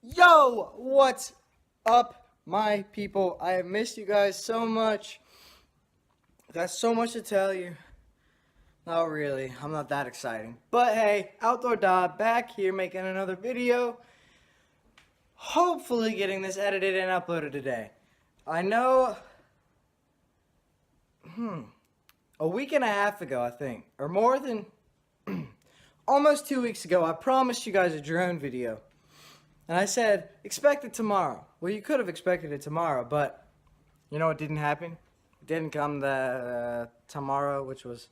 Yo, what's up, my people? I have missed you guys so much. Got so much to tell you. Not really, I'm not that exciting. But hey, Outdoor Dodd back here making another video. Hopefully getting this edited and uploaded today. I know, a week and a half ago, I think, or more than almost 2 weeks ago, I promised you guys a drone video. And I said, expect it tomorrow. Well, you could have expected it tomorrow, but you know what didn't happen? It didn't come the tomorrow, which was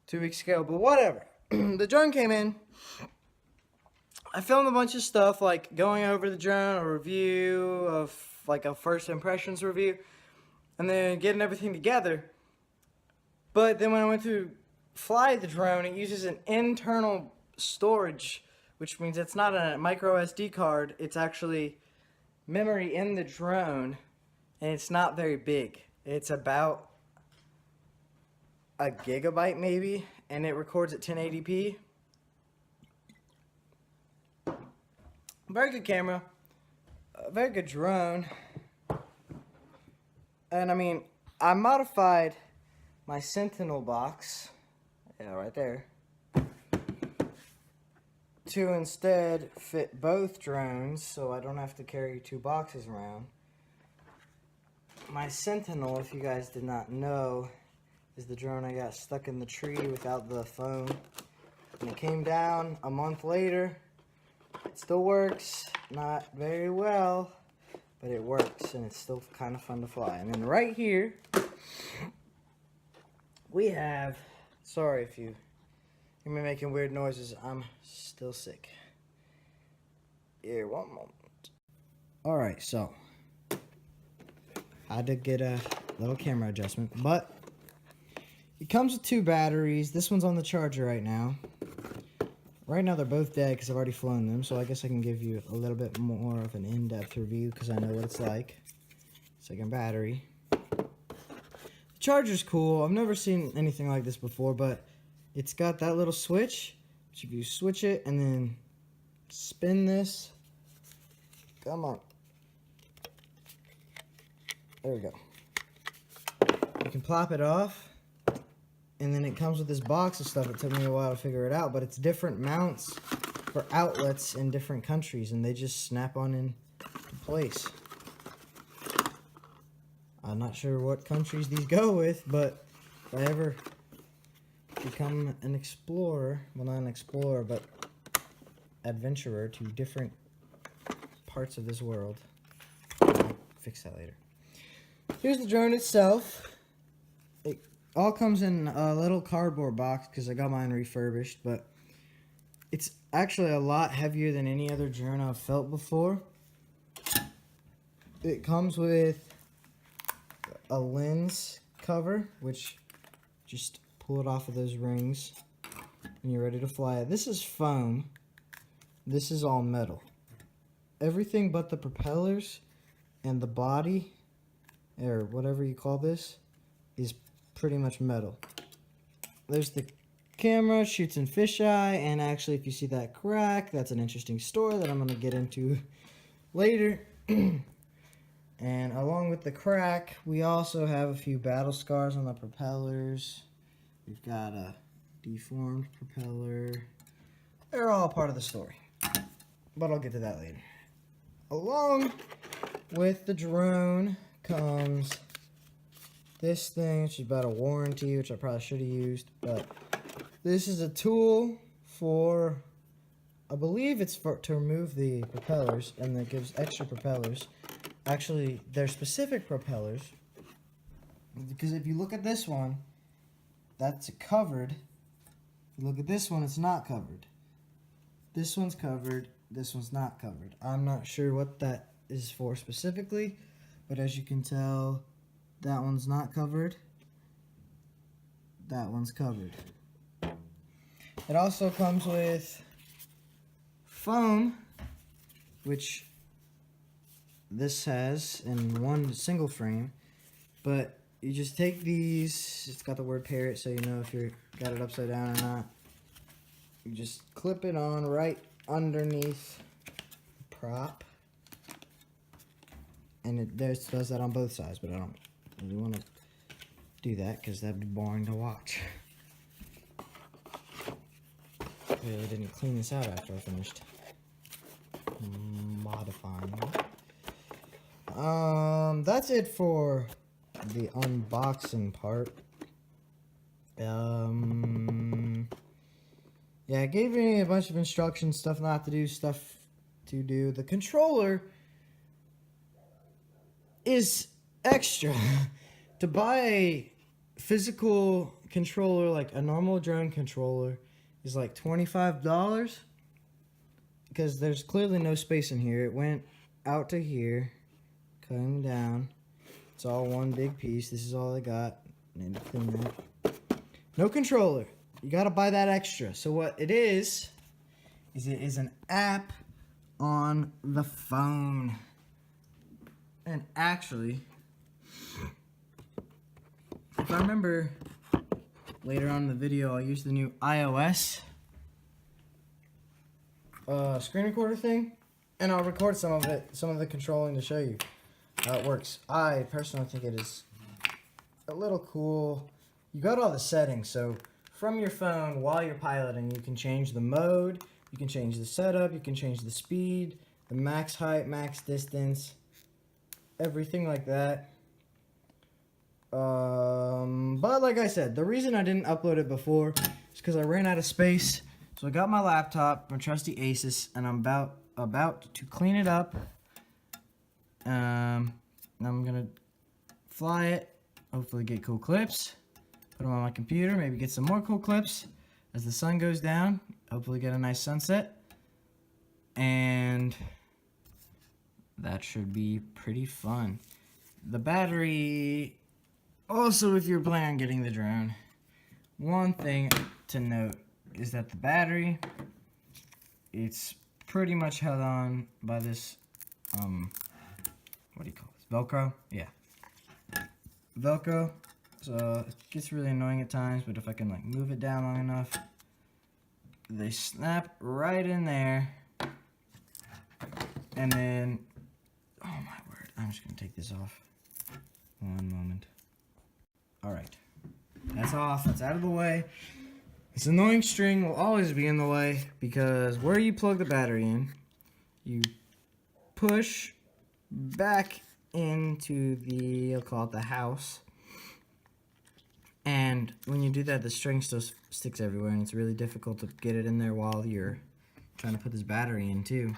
2 weeks ago, but whatever. The drone came in. I filmed a bunch of stuff, like going over the drone, a review of, like a first impressions review, and then getting everything together. But then when I went to fly the drone, it uses an internal storage, which means it's not a micro SD card, it's actually memory in the drone, and it's not very big. It's about a gigabyte maybe, and it records at 1080p. Very good camera, a very good drone, and I mean, I modified my Sentinel box, yeah, right there, to instead fit both drones so I don't have to carry two boxes around. My Sentinel, if you guys did not know, is the drone I got stuck in the tree without the phone, and it came down a month later. It still works, not very well, but it works, and it's still kind of fun to fly. And then right here we have, sorry if you hear me making weird noises, I'm still sick. Here, one moment. Alright, so I had to get a little camera adjustment, but it comes with two batteries. This one's on the charger right now. Right now they're both dead because I've already flown them, so I guess I can give you a little bit more of an in-depth review because I know what it's like. Second battery. The charger's cool. I've never seen anything like this before, but it's got that little switch, which if you switch it and then spin this, come on. There we go. You can plop it off. And then it comes with this box of stuff. It took me a while to figure it out, but it's different mounts for outlets in different countries, and they just snap on in place. I'm not sure what countries these go with, but if I ever become an explorer, well, not an explorer, but adventurer to different parts of this world, I'll fix that later. Here's the drone itself. It all comes in a little cardboard box because I got mine refurbished, but it's actually a lot heavier than any other drone I've felt before. It comes with a lens cover, which just pull it off of those rings when you're ready to fly it. This is foam. This is all metal. Everything but the propellers and the body, or whatever you call this, is pretty much metal. There's the camera, shoots in fisheye, and actually if you see that crack, that's an interesting story that I'm going to get into later. And along with the crack, we also have a few battle scars on the propellers. We've got a deformed propeller. They're all part of the story, but I'll get to that later. Along with the drone comes this thing, which is about a warranty, which I probably should have used, but this is a tool for, I believe it's for to remove the propellers, and it gives extra propellers. Actually, they're specific propellers, because if you look at this one, that's covered. If you look at this one, it's not covered. This one's covered, this one's not covered. I'm not sure what that is for specifically, but as you can tell, that one's not covered. That one's covered. It also comes with foam, which this has in one single frame. But you just take these, it's got the word parrot so you know if you got it upside down or not. You just clip it on right underneath the prop. And it does that on both sides, but I don't really want to do that because that'd be boring to watch. Really didn't clean this out after I finished modifying it. That's it for the unboxing part. Yeah, I gave you a bunch of instructions, stuff not to do, stuff to do. The controller is extra. To buy a physical controller, like a normal drone controller, is like $25. Because there's clearly no space in here. It went out to here, cutting down. It's all one big piece. This is all I got. Need to clean that. No controller. You gotta buy that extra. So what it is it is an app on the phone. And actually, if I remember later on in the video, I'll use the new iOS screen recorder thing, and I'll record some of the controlling to show you how it works. I personally think it is a little cool. You got all the settings, so from your phone while you're piloting, you can change the mode, you can change the setup, you can change the speed, the max height, max distance, everything like that. But like I said, the reason I didn't upload it before is because I ran out of space. So I got my laptop, my trusty Asus, and I'm about to clean it up. I'm gonna fly it, hopefully get cool clips, put them on my computer, maybe get some more cool clips as the sun goes down, hopefully get a nice sunset, and that should be pretty fun. The battery, also if you're planning on getting the drone, one thing to note is that the battery, it's pretty much held on by this, what do you call this, Velcro? Yeah. Velcro. So it gets really annoying at times, but if I can like move it down long enough, they snap right in there. And then, oh my word, I'm just gonna take this off. One moment. Alright. That's off, that's out of the way. This annoying string will always be in the way because where you plug the battery in, you push back into the, I'll call it the house. And when you do that, the string still sticks everywhere and it's really difficult to get it in there while you're trying to put this battery in too.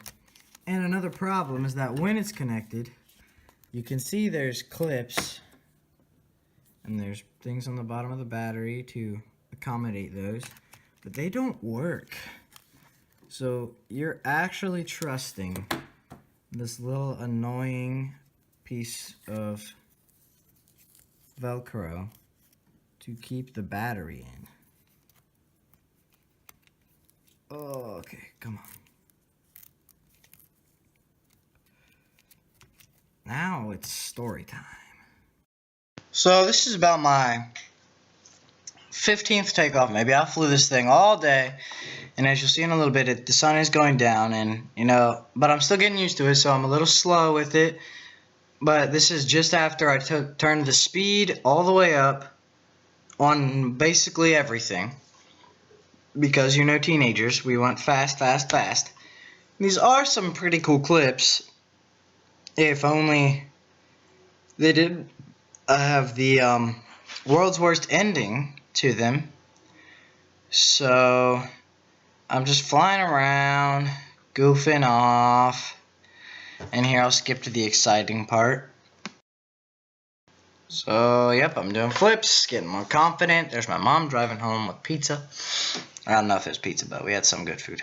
And another problem is that when it's connected, you can see there's clips and there's things on the bottom of the battery to accommodate those, but they don't work. So you're actually trusting this little annoying piece of Velcro to keep the battery in. Oh, okay, come on. Now it's story time. So this is about my 15th takeoff. Maybe I flew this thing all day, and as you'll see in a little bit, the sun is going down, and but I'm still getting used to it, so I'm a little slow with it. But this is just after I turned the speed all the way up on basically everything, because teenagers, we went fast, fast, fast. These are some pretty cool clips. If only they did have the world's worst ending to them. So I'm just flying around, goofing off, and here I'll skip to the exciting part. So yep, I'm doing flips, getting more confident. There's my mom driving home with pizza. I don't know if it was pizza, but we had some good food.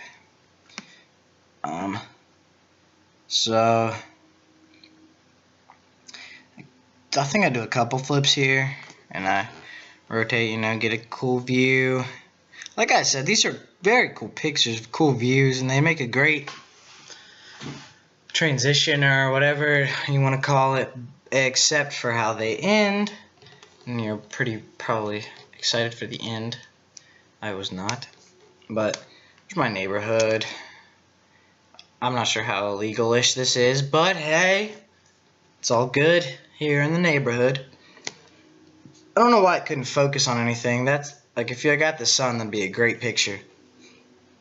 So I think I do a couple flips here, and I rotate, get a cool view. Like I said, these are very cool pictures, cool views, and they make a great transition or whatever you want to call it, except for how they end. And you're probably excited for the end. I was not. But there's my neighborhood. I'm not sure how illegal-ish this is, but hey, it's all good here in the neighborhood. I don't know why it couldn't focus on anything. That's like if you got the sun, that'd be a great picture.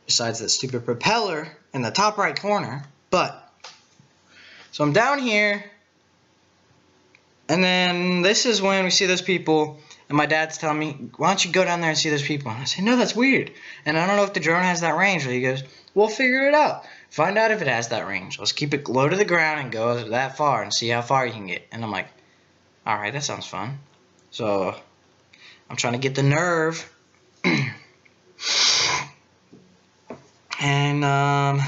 Besides that stupid propeller in the top right corner. But so I'm down here, and then this is when we see those people, and my dad's telling me, why don't you go down there and see those people? And I say, no, that's weird. And I don't know if the drone has that range. But he goes, we'll figure it out. Find out if it has that range. Let's keep it low to the ground and go that far and see how far you can get. And I'm like, alright, that sounds fun. So I'm trying to get the nerve. And I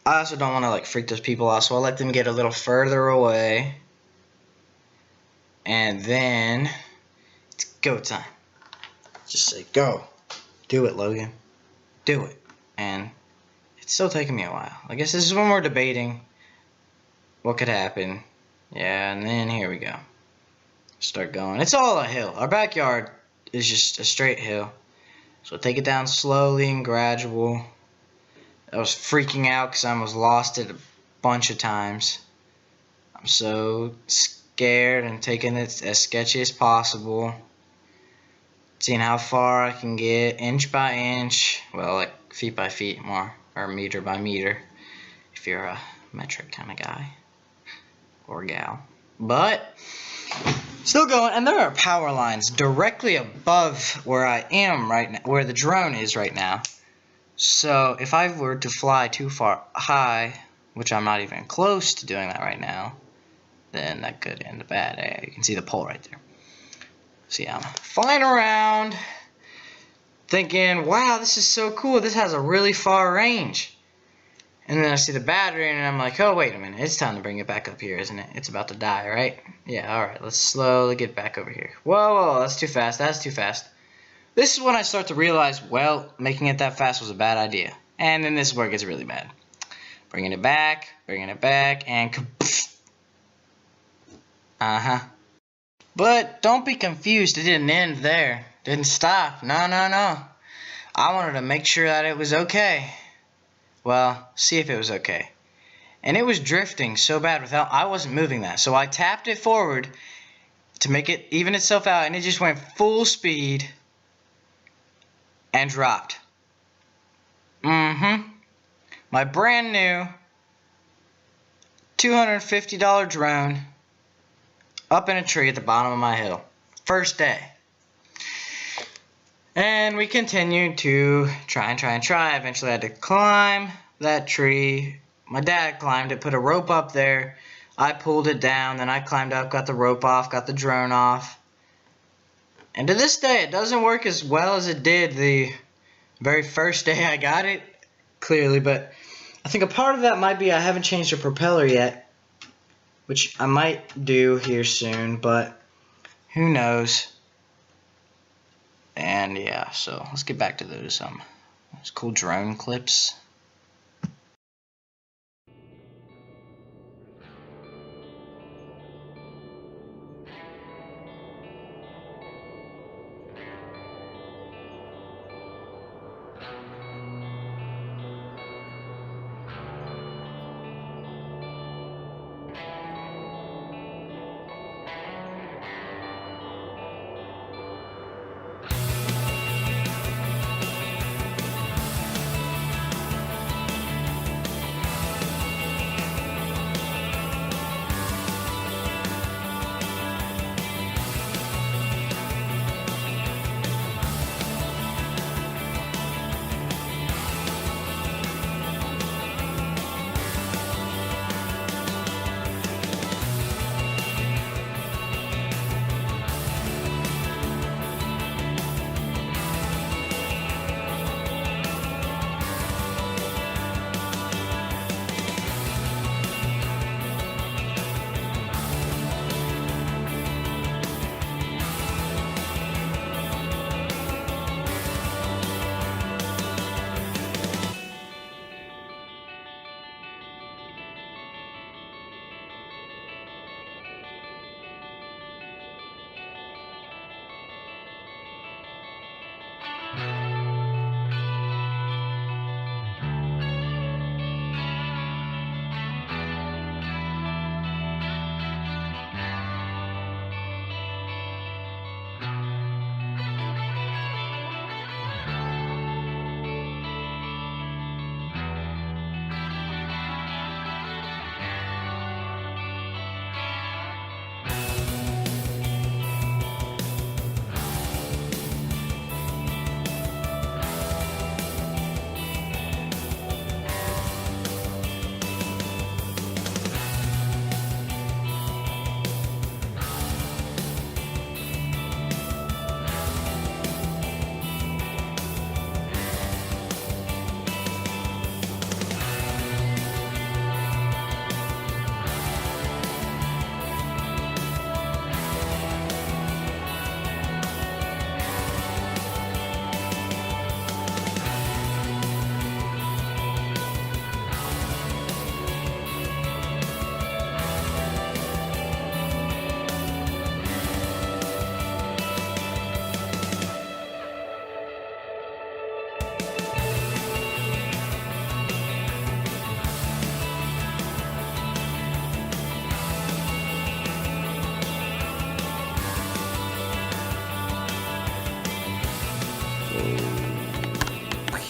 also don't want to like freak those people out, so I'll let them get a little further away. And then it's go time. Just say go. Do it, Logan. Do it. And it's still taking me a while. I guess this is when we're debating what could happen. Yeah, and then here we go. Start going. It's all a hill. Our backyard is just a straight hill. So take it down slowly and gradual. I was freaking out because I almost lost it a bunch of times. I'm so scared and taking it as sketchy as possible. Seeing how far I can get inch by inch. Well, like feet by feet more. Or meter by meter. If you're a metric kind of guy. Or gal. But still going, and there are power lines directly above where I am right now, where the drone is right now. So if I were to fly too far high, which I'm not even close to doing that right now, then that could end bad. You can see the pole right there. See, I'm flying around, thinking, wow, this is so cool. This has a really far range. And then I see the battery, and I'm like, oh, wait a minute. It's time to bring it back up here, isn't it? It's about to die, right? Yeah, alright. Let's slowly get back over here. Whoa, that's too fast. That's too fast. This is when I start to realize, well, making it that fast was a bad idea. And then this is where it gets really bad. Bringing it back, and uh-huh. But don't be confused. It didn't end there. Didn't stop. No, no, no. I wanted to make sure that it was okay. Well, see if it was okay. And it was drifting so bad I wasn't moving that. So I tapped it forward to make it even itself out, and it just went full speed and dropped. My brand new $250 drone up in a tree at the bottom of my hill. First day. And we continued to try. Eventually I had to climb that tree. My dad climbed it, put a rope up there. I pulled it down, then I climbed up, got the rope off, got the drone off. And to this day, it doesn't work as well as it did the very first day I got it, clearly. But I think a part of that might be I haven't changed the propeller yet, which I might do here soon, but who knows. And yeah, so let's get back to those cool drone clips.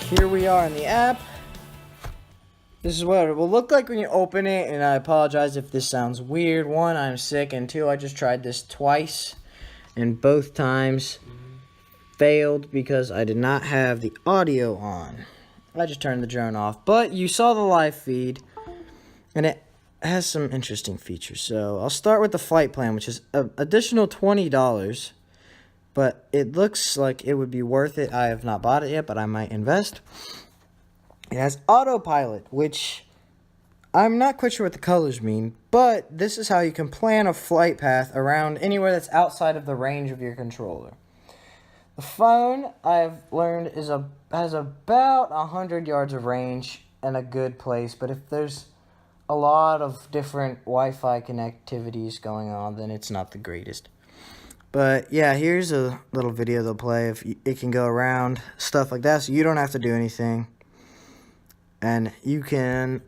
here we are in the app. This is what it will look like when you open it, and I apologize if this sounds weird. One, I'm sick, and two, I just tried this twice, and both times failed because I did not have the audio on. I just turned the drone off, but you saw the live feed, and it has some interesting features. So I'll start with the flight plan, which is an additional $20, but it looks like it would be worth it. I have not bought it yet, but I might invest. It has autopilot, which I'm not quite sure what the colors mean, but this is how you can plan a flight path around anywhere that's outside of the range of your controller. The phone, I've learned, has about 100 yards of range and a good place, but if there's a lot of different Wi-Fi connectivities going on, then it's not the greatest. But yeah, here's a little video they'll play. If it can go around, stuff like that, so you don't have to do anything. And it can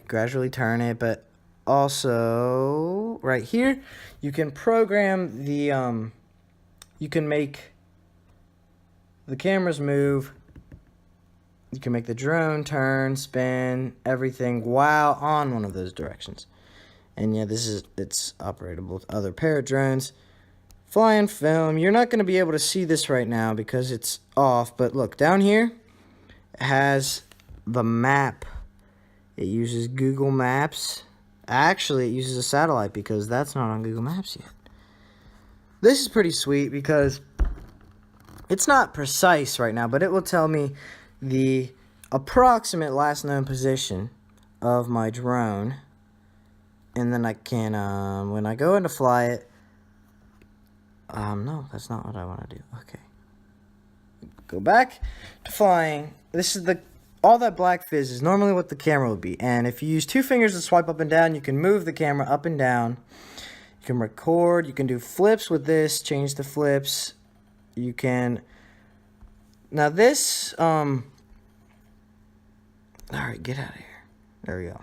gradually turn it, but also right here, you can program the, you can make the cameras move. You can make the drone turn, spin, everything while on one of those directions. And yeah, it's operatable with other parrot drones. Fly and film. You're not going to be able to see this right now because it's off, but look, down here, has the map. It uses Google Maps. Actually, it uses a satellite because that's not on Google Maps yet. This is pretty sweet because it's not precise right now, but it will tell me the approximate last known position of my drone. And then I can, when I go in to fly it, no, that's not what I want to do. Okay. Go back to flying. This is all that black fizz is normally what the camera would be. And if you use two fingers to swipe up and down, you can move the camera up and down. You can record. You can do flips with this. Change the flips. You can. Now this. All right, get out of here. There we go.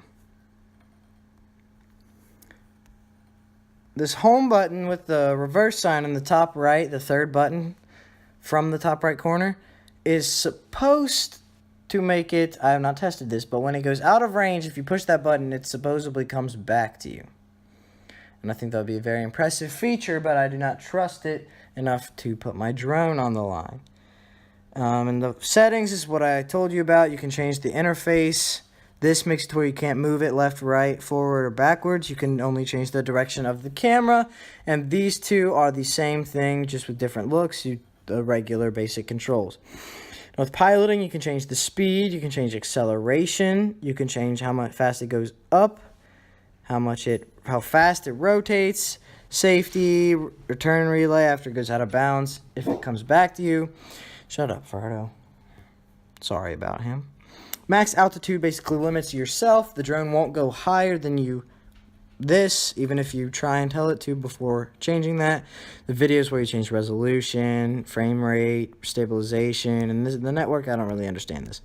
This home button with the reverse sign in the top right, the third button from the top right corner, is supposed to make it, I have not tested this, but when it goes out of range, if you push that button, it supposedly comes back to you. And I think that would be a very impressive feature, but I do not trust it enough to put my drone on the line. And the settings is what I told you about. You can change the interface. This makes it to where you can't move it left, right, forward, or backwards. You can only change the direction of the camera. And these two are the same thing, just with different looks. The regular basic controls. Now with piloting, you can change the speed. You can change acceleration. You can change how fast it goes up, how fast it rotates, safety, return relay after it goes out of bounds, if it comes back to you. Shut up, Fardo. Sorry about him. Max altitude basically limits yourself. The drone won't go higher than even if you try and tell it to before changing that. The videos where you change resolution, frame rate, stabilization, and the network, I don't really understand this.